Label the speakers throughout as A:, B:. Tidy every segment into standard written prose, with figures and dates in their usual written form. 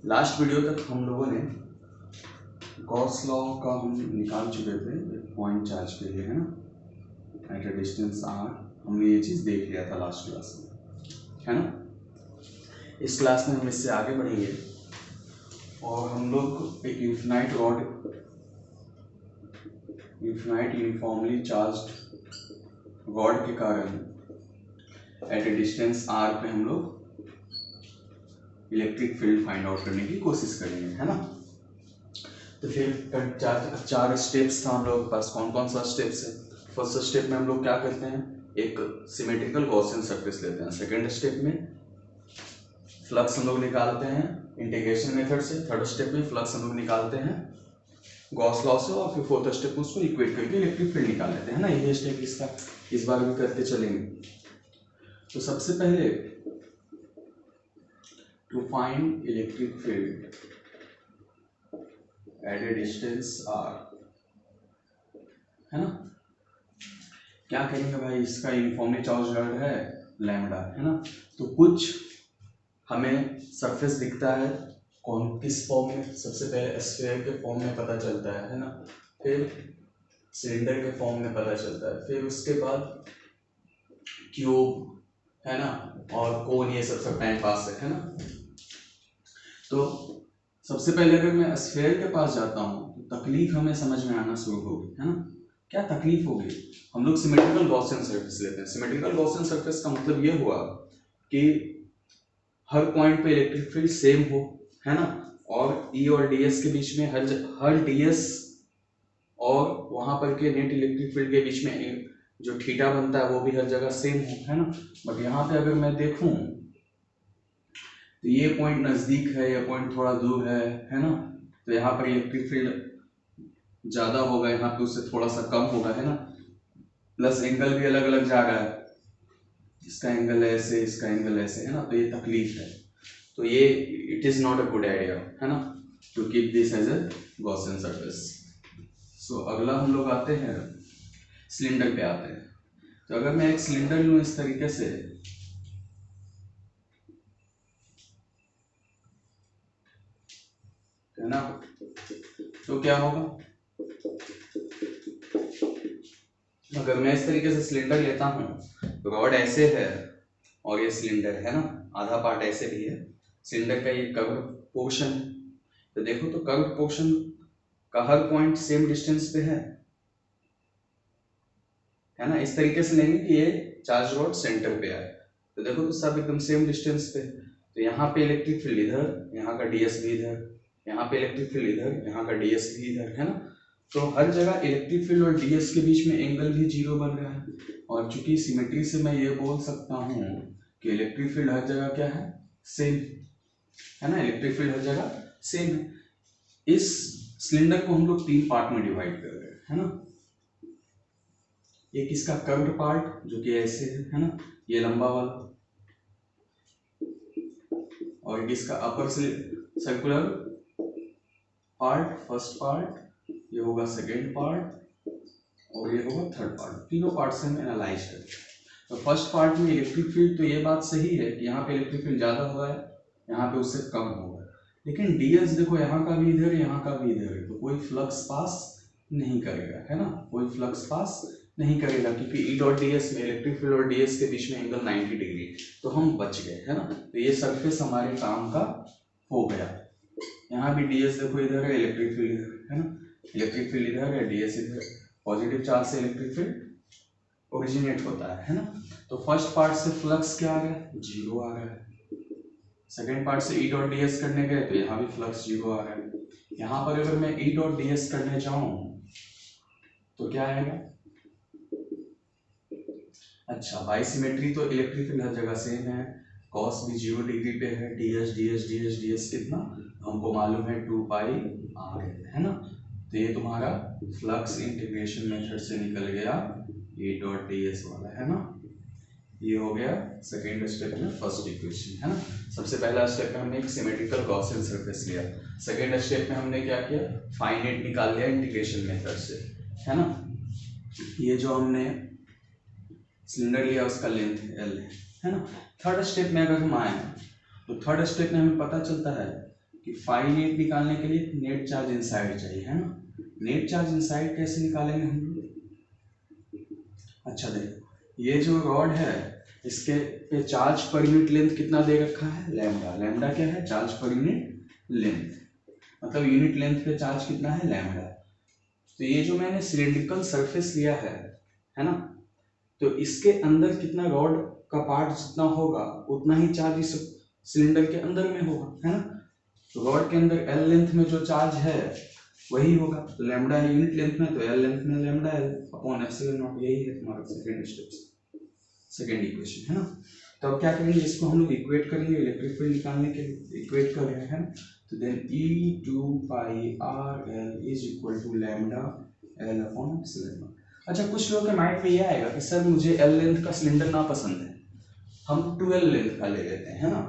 A: Last video तक हम लोगों ने गॉस लॉ का हम निकाल चुके थे एक पॉइंट चार्ज के लिए, है ना, एट अ डिस्टेंस आर। हमने ये चीज़ देख लिया था लास्ट क्लास में, है ना। इस क्लास में हम इससे आगे बढ़ेंगे और हम लोग एक infinite rod, infinite uniformly charged rod के कारण एट ए डिस्टेंस आर पे हम लोग इलेक्ट्रिक फील्ड फाइंड आउट करने की कोशिश करेंगे, है ना। तो फिर चार स्टेप्स था हम लोग के पास। कौन कौन सा स्टेप्स है? फर्स्ट स्टेप में हम लोग क्या करते हैं, एक सिमेट्रिकल गॉसियन सरफेस लेते हैं। सेकंड स्टेप में फ्लक्स हम लोग निकालते हैं इंटीग्रेशन मेथड से। थर्ड स्टेप में फ्लक्स हम लोग निकालते हैं गॉस लॉ से, और फिर फोर्थ स्टेप में उसको इक्वेट करके इलेक्ट्रिक फील्ड निकाल लेते हैं, है ना। यही स्टेप इसका इस बार भी करते चलेंगे। तो सबसे पहले to find electric field at a distance R, है ना, क्या करेंगे भाई, इसका यूनिफॉर्मली चार्ज्ड है लैम्डा, है ना। तो कुछ हमें सरफेस दिखता है, कौन किस फॉर्म में? सबसे पहले स्फीयर के फॉर्म में पता चलता है ना, फिर सिलेंडर के फॉर्म में पता चलता है, फिर उसके बाद क्यूब, है ना, और कोन, ये सब टाइम पास है ना। तो सबसे पहले अगर मैं स्फीयर के पास जाता हूँ तो तकलीफ हमें समझ में आना शुरू होगी, है ना। क्या तकलीफ होगी? हम लोग सिमेट्रिकल गॉसियन सरफेस लेते हैं। सिमेट्रिकल गॉसियन सरफेस का मतलब ये हुआ कि हर पॉइंट पे इलेक्ट्रिक फील्ड सेम हो, है ना, और ई और डीएस के बीच में हर डीएस और वहां पर के नेट इलेक्ट्रिक फील्ड के बीच में जो थीटा बनता है वो भी हर जगह सेम हो, है ना। बट यहाँ पे अगर मैं देखूं तो ये पॉइंट नजदीक है, ये पॉइंट थोड़ा दूर है ना। तो यहाँ पर इलेक्ट्रिक फील्ड ज्यादा होगा, यहाँ पे उससे थोड़ा सा कम होगा, है ना। प्लस एंगल भी अलग अलग जा रहा है, इसका एंगल ऐसे, इसका एंगल ऐसे, है ना। तो ये तकलीफ है। तो ये it is not a good idea, है ना, to keep this as a Gaussian surface. So अगला हम लोग आते हैं सिलेंडर पे आते हैं। तो अगर मैं एक सिलेंडर लूं इस तरीके से, है ना, तो क्या होगा? अगर मैं इस तरीके से सिलेंडर लेता हूं, रॉड ऐसे है और ये सिलेंडर है ना, आधा पार्ट ऐसे भी है सिलेंडर का, ये कर्व पोर्शन है। तो देखो, तो कर्व पोर्शन का हर पॉइंट सेम डिस्टेंस पे है ना। इस तरीके से लेंगे कि ये चार्ज रॉड सेंटर पे आए, तो देखो तो सब एकदम सेम डिस्टेंस पे। तो यहाँ पे इलेक्ट्रिक फील्ड इधर, यहाँ का डीएस भी इधर, यहाँ पे इलेक्ट्रिक फील्ड इधर, यहाँ का डीएस भी इधर, है ना। तो हर जगह इलेक्ट्रिक फील्ड और डीएस के बीच में एंगल भी जीरो बन रहा है। और चूंकि सिमेट्री से मैं ये बोल सकता हूँ कि इलेक्ट्रिक फील्ड हर जगह क्या है, सेम, है ना। इलेक्ट्रिक फील्ड हर जगह सेम है। इस सिलेंडर को हम लोग 3 पार्ट में डिवाइड कर रहे हैं, है ना। एक इसका कर्व्ड पार्ट जो कि ऐसे है ना, ये लंबा वाला, और इसका अपर सर्कुलर पार्ट, फर्स्ट पार्ट, ये होगा सेकेंड पार्ट, और ये होगा थर्ड पार्ट। तीनों पार्ट से हम एनालाइज करते हैं। तो फर्स्ट पार्ट में इलेक्ट्रिक फील्ड, तो ये बात सही है कि यहाँ पे इलेक्ट्रिक फील्ड ज्यादा हुआ है, यहाँ पे उससे कम होगा। लेकिन डीएस देखो, यहाँ का भी इधर, यहाँ का भी इधर है, तो कोई फ्लक्स पास नहीं करेगा, है ना, कोई फ्लक्स पास नहीं करेगा, क्योंकि ई डॉट डीएस में इलेक्ट्रिक फील्ड और डीएस के बीच में एंगल 90 डिग्री, तो हम बच गए, है ना। तो ये सरफेस हमारे काम का हो गया। यहाँ भी डीएस देखो इधर है, इलेक्ट्रिक फील्ड इधर है ना, इलेक्ट्रिक फील्ड इधर है, डीएस इधर। पॉजिटिव चार्ज से इलेक्ट्रिक फील्ड ओरिजिनेट होता है ना। तो फर्स्ट पार्ट से फ्लक्स क्या आ गया, जीरो आ गया है। सेकेंड पार्ट से ई डॉट डीएस करने गए तो यहाँ भी फ्लक्स जीरो आ रहा है। यहाँ पर अगर मैं ई डॉट डीएस करने जाऊं तो क्या आएगा? अच्छा, बाई सिमेट्री तो इलेक्ट्रिक फील्ड हर जगह सेम है, कॉस भी 0 डिग्री पे है, डीएस डीएस डीएस डीएस कितना हमको मालूम है, 2 पाई आर है ना। तो ये तुम्हारा फ्लक्स इंटीग्रेशन मेथड से निकल गया ई डॉट डीएस वाला, है ना। ये हो गया सेकेंड स्टेप में फर्स्ट इक्वेशन, है ना। सबसे पहला स्टेप में हमने एक सिमेट्रिकल गॉसियन सरफेस लिया। सेकेंड स्टेप में हमने क्या किया, फाइनाइट निकाल लिया इंटीग्रेशन मेथड से, है ना। ये जो हमने सिलेंडर लिया उसका लेंथ एल है ना। थर्ड स्टेप में अगर हम आए तो थर्ड स्टेप में हमें पता चलता है कि फाई नेट निकालने के लिए नेट चार्ज इनसाइड चाहिए, है ना। नेट चार्ज इनसाइड कैसे निकालेंगे हम लोग? अच्छा देखो, ये जो रॉड है इसके पे चार्ज पर यूनिट लेंथ कितना दे रखा है? लैम्डा। लैम्डा क्या है? चार्ज पर यूनिट लेंथ, मतलब यूनिट लेंथ पे चार्ज कितना है? लैम्डा। तो ये जो मैंने सिलिंड्रिकल सरफेस लिया है ना, तो इसके अंदर कितना रॉड का पार्ट जितना होगा उतना ही चार्ज इस सिलेंडर के अंदर में होगा, है ना। तो रॉड के अंदर एल लेंथ में जो चार्ज है वही होगा, लैम्डा है यूनिट लेंथ में, तो एल लेंथ में lambda L upon epsilon not, यही है तुम्हारा सेकंड स्टेप, सेकंड इक्वेशन, है ना। तो अब क्या करेंगे, इसको हम लोग इक्वेट करेंगे इलेक्ट्रिक फील्ड निकालने के लिए, इक्वेट कर रहे हैं ना। तो then E2 pi R L is equal to lambda L upon epsilon naught. अच्छा, कुछ लोगों के माइंड में ये आएगा कि सर मुझे एल लेंथ का सिलेंडर ना पसंद है, हम 12 लेंथ का ले लेते हैं, है ना।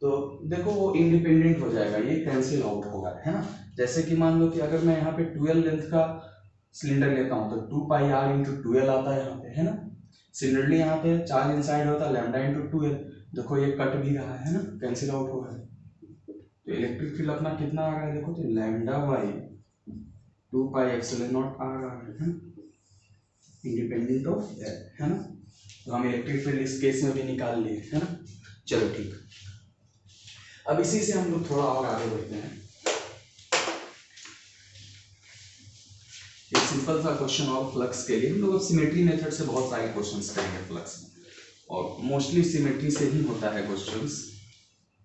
A: तो देखो वो इंडिपेंडेंट हो जाएगा, ये कैंसिल आउट होगा, है ना। जैसे कि मान लो कि अगर मैं यहाँ पे 12 लेंथ का सिलेंडर लेता हूँ तो 2 पाई आर इंटू 12 आता है यहाँ पे, है ना। सिमिलरली यहाँ पे चार्ज इनसाइड होता है लैम्डा इंटू 12, देखो ये कट भी रहा है ना, कैंसिल आउट हो रहा है। तो इलेक्ट्रिक फील्ड अपना कितना आ रहा है देखो, तो lambda by 2 pi epsilon naught आ रहा है, इंडिपेंडेंट ऑफ एल, है ना। तो हम इलेक्ट्रिक फील्ड इस केस में भी निकाल लिए, है ना। चलो ठीक, अब इसी से हम लोग थोड़ा और आगे बढ़ते हैं। एक सिंपल सा क्वेश्चन और फ्लक्स के लिए, हम लोग सिमेट्री मेथड से बहुत सारे क्वेश्चंस करेंगे फ्लक्स में, और मोस्टली सिमेट्री से ही होता है क्वेश्चंस,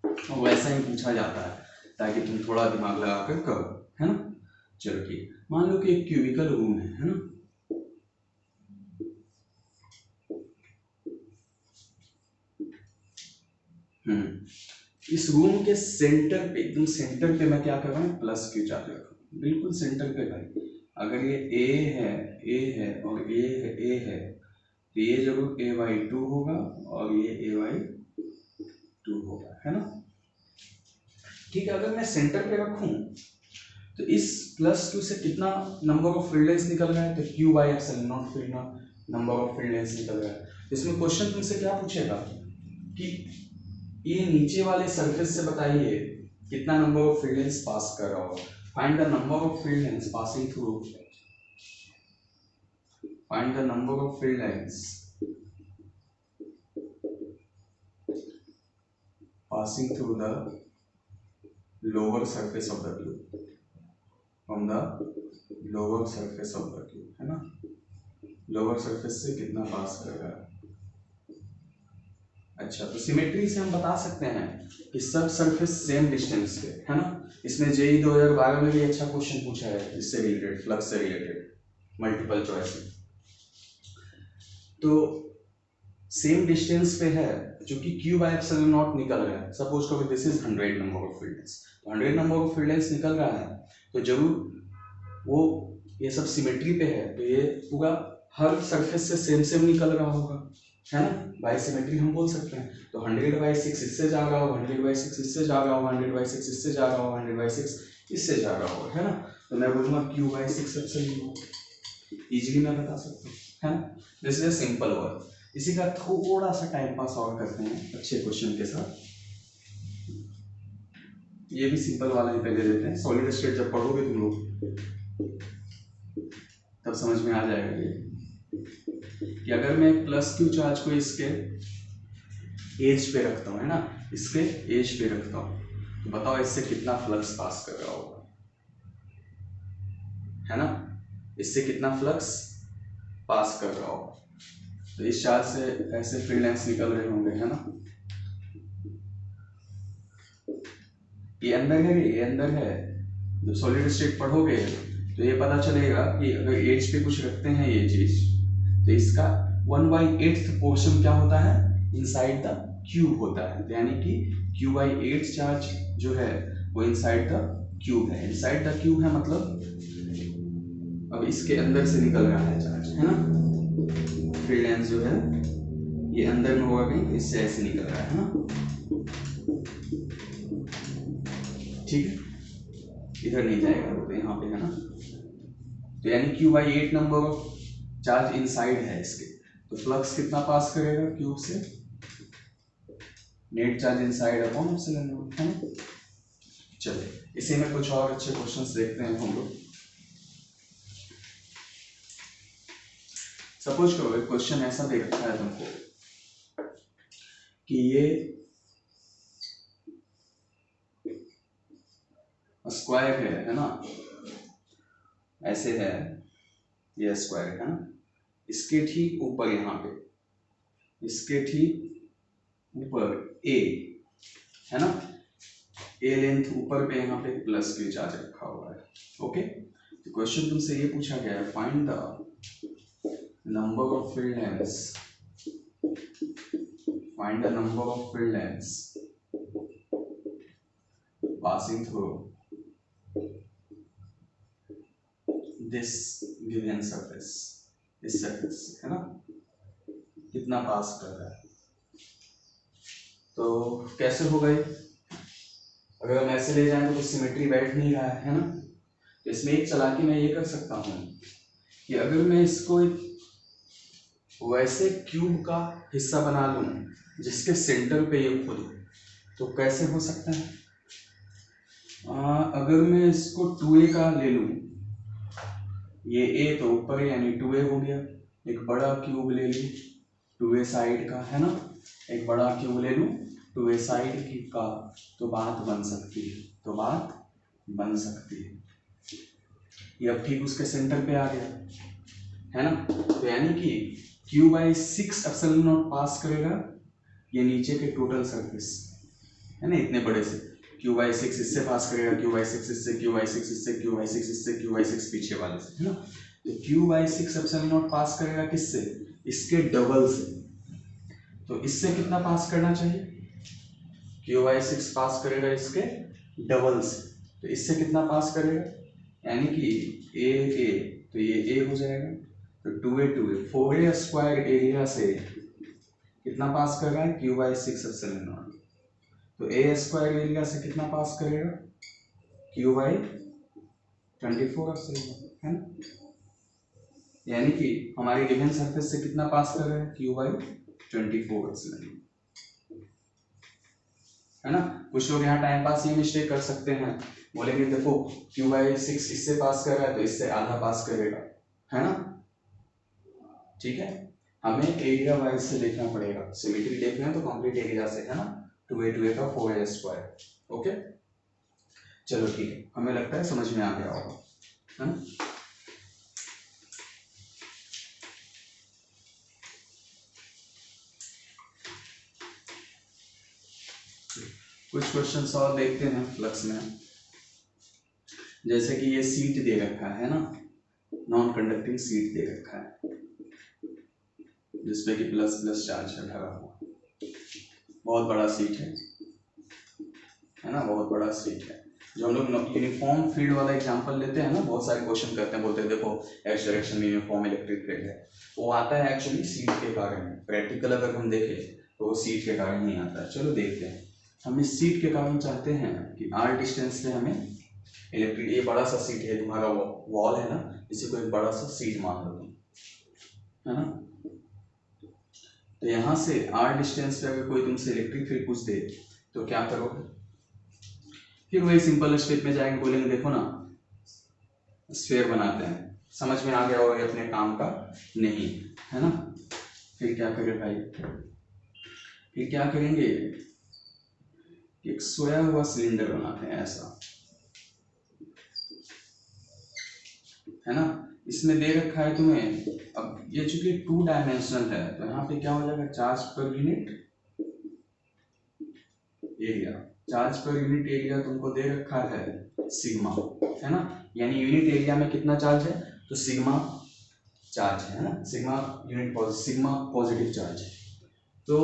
A: और वैसा ही पूछा जाता है ताकि तुम थोड़ा दिमाग लगा कर करो, है ना। चलो ठीक, मान लो कि एक क्यूबिकल रूम है ना। इस रूम के सेंटर पे, एकदम सेंटर पे मैं क्या कर रहा हूँ, प्लस क्यू चार्ज रख रहा हूँ, बिल्कुल सेंटर पे भाई। अगर ये ए है और ए है तो ये जरूर a/2 होगा और ये a/2 होगा, है ना। ठीक है, अगर मैं सेंटर पे रखूं तो इस प्लस क्यू से कितना नंबर ऑफ फील्ड लाइंस निकल रहा है, तो Q by epsilon not field number of field lines निकल रहा है। इसमें क्वेश्चन तुमसे क्या पूछेगा कि ये नीचे वाले सरफेस से बताइए कितना number of field lines pass कर रहा होगा। Find the number of field lines passing through, find the number of field lines passing through the lower surface of the cube, from the lower surface of the cube, है ना। Lower surface से कितना पास कर रहा है। अच्छा, तो symmetry से हम बता सकते हैं कि सब सरफेस सेम डिस्टेंस पे, है ना। इसमें जेई 2012 में भी अच्छा क्वेश्चन पूछा है इससे रिलेटेड, फ्लक्स से रिलेटेड, मल्टीपल चॉइस में। तो सेम डिस्टेंस पे है, जो कि क्यू बाय एप्सिलॉन नॉट निकल रहा है। सपोज करो this is 100 number of field lines, तो 100 नंबर ऑफ फील्ड लाइंस निकल रहा है, तो जरूर वो ये सब सिमेट्री पे है, तो ये पूरा हर सरफेस से सेम निकल रहा होगा, है ना। बाय सिमेट्री हम बोल सकते हैं। तो 100/6 इससे जा रहा होगा, 100/6 इससे जा रहा होगा, 100/6 इससे जा रहा होगा, 100/6 इससे जा रहा होगा, है ना। तो मैं बोलूँगा Q/6 एप्सिलॉन, इजीली मैं बता सकता हूँ, है ना। This is a simple work. इसी का थोड़ा सा टाइम पास और करते हैं अच्छे क्वेश्चन के साथ। ये भी सिंपल वाला ही पहले देते हैं, सॉलिड स्टेट जब पढ़ोगे तुम लोग तब समझ में आ जाएगा ये कि अगर मैं प्लस क्यू चार्ज को इसके एज पे रखता हूँ, है ना, इसके एज पे रखता हूँ, तो बताओ इससे कितना फ्लक्स पास कर रहा होगा, है ना। इससे कितना फ्लक्स पास कर रहा होगा। तो इस चार्ज से ऐसे फील्ड लाइंस निकल रहे होंगे, है ना। ये अंदर है, ये अंदर है। जब सॉलिड स्टेट पढ़ोगे तो ये पता चलेगा कि अगर एज पे कुछ रखते हैं ये चीज, तो इसका 1/8 पोर्शन क्या होता है, इनसाइड द क्यूब होता है। तो यानी कि Q/8 चार्ज जो है वो इनसाइड द क्यूब है। इनसाइड द क्यूब है मतलब अब इसके अंदर से निकल रहा है चार्ज, है ना। फील्ड लाइंस जो है ये अंदर में होगा कहीं, इससे ऐसे निकल रहा है ना, ठीक है। इधर नहीं जाएगा वो, तो यहाँ पे, है ना। तो यानी Q/8 number of charge inside है इसके, तो फ्लक्स कितना पास करेगा क्यूब से, net charge inside upon epsilon naught, है ना। चलिए इसी में कुछ और अच्छे क्वेश्चंस देखते हैं हम लोग। सपोज करो एक क्वेश्चन ऐसा दे रखा है तुमको कि ये स्क्वायर है ना, ऐसे है, ये स्क्वायर है ना, इसके ठीक ऊपर यहाँ पे, इसके ठीक ऊपर ए है ना, ए लेंथ ऊपर पे यहाँ पे प्लस क्यू चार्ज रखा हुआ है। ओके, तो क्वेश्चन तुमसे ये पूछा गया है, find the number of field lengths, find the number of field lengths passing through this given surface, इस सरफेस है ना, कितना पास कर रहा है। तो कैसे होगा ये, अगर हम ऐसे ले जाएं तो सिमेट्री बैठ नहीं रहा है ना, तो इसमें एक चालाकी मैं ये कर सकता हूँ कि अगर मैं इसको एक वैसे क्यूब का हिस्सा बना लूं जिसके सेंटर पे ये खुद हो, तो कैसे हो सकता है। अगर मैं इसको 2a का ले लूं, ये a तो ऊपर यानी 2a हो गया, एक बड़ा क्यूब ले लूं 2a साइड का है ना, एक बड़ा क्यूब ले लूं 2a साइड की का, तो बात बन सकती है, तो बात बन सकती है। ये अब ठीक उसके सेंटर पे आ गया है ना, तो यानी कि q/6 एप्सिलॉन नॉट पास करेगा ये नीचे के टोटल सरफेस है ना, इतने बड़े से q/6 इससे पास करेगा, q/6 इससे, q/6 इससे, q/6 इससे, q/6 पीछे वाले से है ना, तो q/6 एप्सिलॉन नॉट पास करेगा किससे, इसके डबल से, तो इससे कितना पास करना चाहिए, q/6 पास करेगा इसके डबल से, तो इससे कितना पास करेगा, यानी कि a तो ये a हो जाएगा, तो 2a 4a स्क्वायर एरिया से कितना पास कर रहा है, q/6 एप्सिलॉन नॉट, तो a स्क्वायर एरिया से कितना पास करेगा, q/24 एप्सिलॉन नॉट है ना, यानी कि हमारी गिवन सरफेस से कितना पास कर रहे हैं, q/24 एप्सिलॉन नॉट है ना। कुछ लोग यहाँ टाइम पास ये मिस्टेक कर सकते हैं, बोलेंगे देखो q/6 इससे पास कर रहा है तो इससे आधा पास करेगा है ना, ठीक है, हमें एरिया वाइज से देखना पड़ेगा, सिमेट्री देखना है तो कंप्लीट एरिया से है ना, 2a का 4a स्क्वायर। ओके चलो ठीक है, हमें लगता है समझ में आ गया होगा है ना। कुछ क्वेश्चन और देखते हैं फ्लक्स में, जैसे कि ये सीट दे रखा है ना, नॉन कंडक्टिंग सीट दे रखा है जिसपे कि प्लस प्लस चार्ज है भरा हुआ, बहुत बड़ा सीट है ना, बहुत बड़ा सीट है। जो हम लोग यूनिफॉर्म फील्ड वाला एग्जांपल लेते हैं ना, बहुत सारे क्वेश्चन करते हैं, बोलते हैं देखो एक्स डायरेक्शन में यूनिफॉर्म इलेक्ट्रिक फील्ड है, वो आता है एक्चुअली सीट के कारण, प्रैक्टिकल अगर हम देखें तो वो सीट के कारण नहीं आता है। चलो देखते हैं, हम इस सीट के कारण चाहते हैं कि r डिस्टेंस पे हमें इलेक्ट्रिक, ये बड़ा सा सीट है तुम्हारा वॉल है ना, इसी को एक बड़ा सा सीट मान लो तुम है ना, तो यहाँ से r डिस्टेंस पे अगर कोई तुमसे इलेक्ट्रिक फील्ड पूछ दे तो क्या करोगे, फिर वही सिंपल स्टेप में जाएंगे, बोलेंगे देखो ना स्फीयर बनाते हैं, समझ में आ गया होगा अपने काम का नहीं है ना। फिर क्या करें भाई, फिर क्या करेंगे, एक सोया हुआ सिलेंडर बनाते हैं ऐसा है ना, इसमें दे रखा है तुम्हें, अब ये चूंकि 2 डायमेंशनल है तो यहाँ पे क्या हो जाएगा, charge per unit area, charge per unit area तुमको दे रखा है सिग्मा है ना, यानी यूनिट एरिया में कितना चार्ज है, तो सिग्मा चार्ज है ना, सिग्मा पॉजिटिव चार्ज है। तो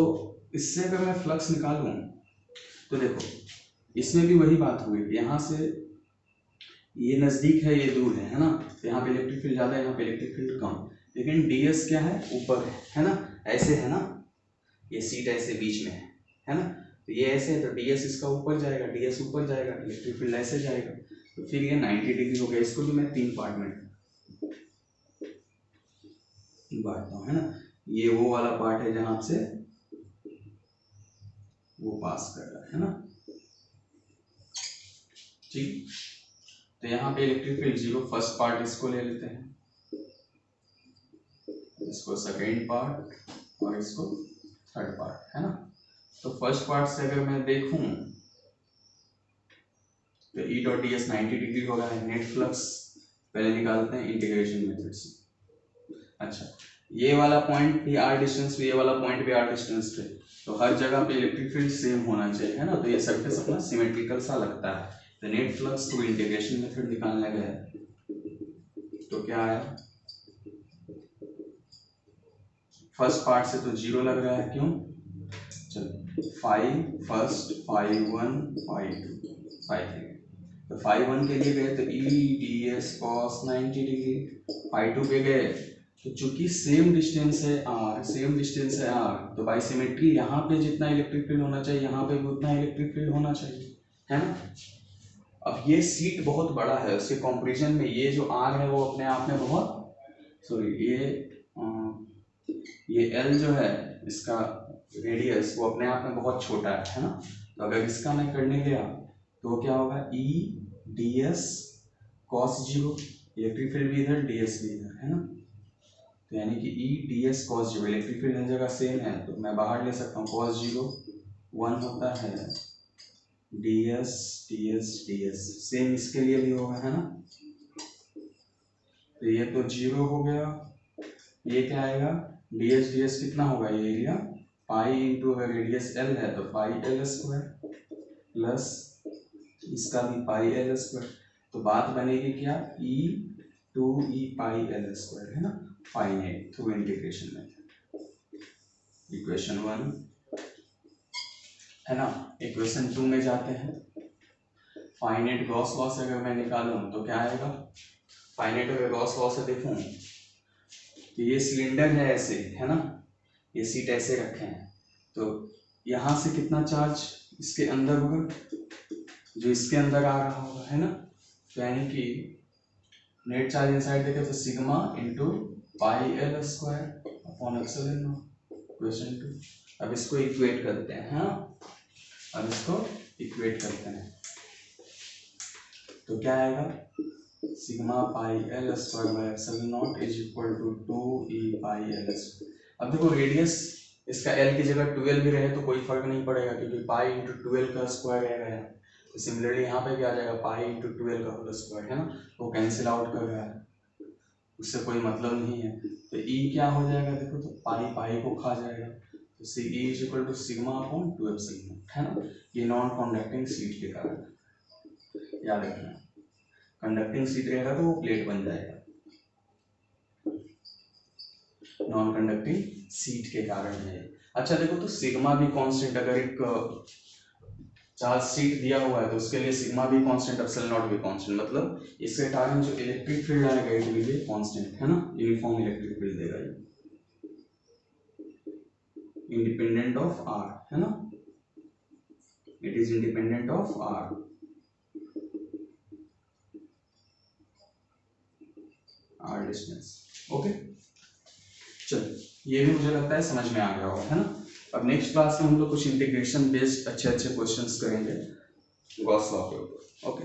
A: इससे अगर मैं फ्लक्स निकालूं तो देखो इसमें भी वही बात हुई, यहाँ से ये नजदीक है ये दूर है ना, तो यहाँ पे इलेक्ट्रिक फील्ड ज्यादा है, यहाँ पे इलेक्ट्रिक फील्ड कम, लेकिन ds क्या है, ऊपर है ना, ऐसे है ना, ये सीट ऐसे बीच में है ना, तो ये ऐसे है तो ds इसका ऊपर जाएगा, ds ऊपर जाएगा, इलेक्ट्रिक फील्ड ऐसे जाएगा, तो फिर ये 90 डिग्री हो गया। इसको भी मैं 3 पार्ट में बांटता हूँ है ना, ये वो वाला पार्ट है जहां से वो पास कर रहा है ना, ठीक। तो यहाँ पे इलेक्ट्रिक फील्ड 0, फर्स्ट पार्ट इसको ले लेते हैं, इसको सेकेंड पार्ट और इसको थर्ड पार्ट, है ना। तो फर्स्ट पार्ट से अगर मैं देखूं तो E dot D S 90 degree होगा, नेट फ्लक्स पहले निकालते हैं इंटीग्रेशन मेथड से। अच्छा, ये वाला पॉइंट भी r डिस्टेंस पे, ये वाला पॉइंट भी r डिस्टेंस पे, तो हर जगह पे इलेक्ट्रिक फील्ड सेम होना चाहिए, है ना। तो ये सरफेस अपना सिमेट्रिकल सा लगता है। तो net flux through integration method निकालने गए तो क्या आया, फर्स्ट पार्ट से तो 0 लग रहा है, क्यों, चलो five first, five one, five two, five three, तो फाइव वन के लिए गए तो E D S cos 90 degree, five two पे गए तो चूंकि सेम डिस्टेंस है r, सेम डिस्टेंस है r, तो बाई सिमेट्री यहाँ पे जितना इलेक्ट्रिक फील्ड होना चाहिए यहाँ पे भी उतना इलेक्ट्रिक फील्ड होना चाहिए, है ना। अब ये सीट बहुत बड़ा है, उसके कंपैरिजन में ये जो r है वो अपने आप में बहुत, सॉरी ये l जो है इसका रेडियस वो अपने आप में बहुत छोटा है ना। तो अगर इसका मैं करने गया तो क्या होगा, ई D S cos 0, electric field भी इधर, डी एस भी इधर, है ना। तो यानी कि E D S cos 0, electric field हर जगह सेम है तो मैं बाहर ले सकता हूँ, कॉस 0 1 होता है, डी एस सेम इसके लिए भी होगा, है ना। तो ये तो 0 हो गया, ये क्या आएगा, डी एस कितना होगा, ये एरिया पाई इंटू, अगर रेडियस एल है तो पाई एल स्क्वायर प्लस इसका भी पाई एल स्क्वायर, तो बात बनेगी क्या, E two E pi L square, है ना, finite through integration method. Equation 1 है ना। इक्वेशन 2 में जाते हैं, फाइनाइट गॉस लॉ से अगर मैं निकालूं तो क्या आएगा, फाइनाइट अगर गॉस लॉ से देखूं तो ये सिलेंडर है ऐसे, है ना, ये सीट ऐसे रखे हैं, तो यहाँ से कितना चार्ज इसके अंदर होगा, जो इसके अंदर आ रहा होगा, है ना। तो यानी कि नेट चार्ज इनसाइड देखे तो sigma into pi L square upon epsilon not, question 2। अब इसको इक्वेट करते हैं, हाँ, अब इसको इक्वेट करते हैं तो क्या आएगा, sigma pi L square by epsilon naught is equal to 2 E pi L square. अब देखो रेडियस इसका एल की जगह 12 भी रहे तो कोई फर्क नहीं पड़ेगा, क्योंकि पाई इंटू 12 का स्क्वायर रहेगा यहाँ। तो सिमिलरली यहाँ पे क्या आ जाएगा, पाई इंटू 12 का होल स्क्वायर, है ना, वो कैंसिल आउट कर रहा है, उससे कोई मतलब नहीं है। तो ई क्या हो जाएगा, देखो तो पाई पाई को खा जाएगा, तो C E is equal to sigma upon 2 epsilon naught, है ना। ये नॉन कॉन्डक्टिंग सीट के कारण, याद रखना, कंडक्टिंग सीट रहेगा तो वो प्लेट बन जाएगा, नॉन कंडक्टिंग सीट के कारण है। अच्छा देखो तो सिग्मा भी कांस्टेंट, अगर एक चार्ज सीट दिया हुआ है तो उसके लिए सिग्मा भी कांस्टेंट, एप्सिलॉन नॉट भी कांस्टेंट, मतलब इसके कारण जो इलेक्ट्रिक फील्ड आएगा इट विल बी कांस्टेंट, है ना, यूनिफॉर्म इलेक्ट्रिक फील्ड देगा ये, इंडिपेंडेंट ऑफ आर, है ना, it is independent of R. R distance, okay. चलो ये भी मुझे लगता है समझ में आ गया होगा, है ना। अब नेक्स्ट क्लास में हम लोग कुछ इंटीग्रेशन बेस्ड अच्छे क्वेश्चंस करेंगे गॉस लॉ के ऊपर, ओके।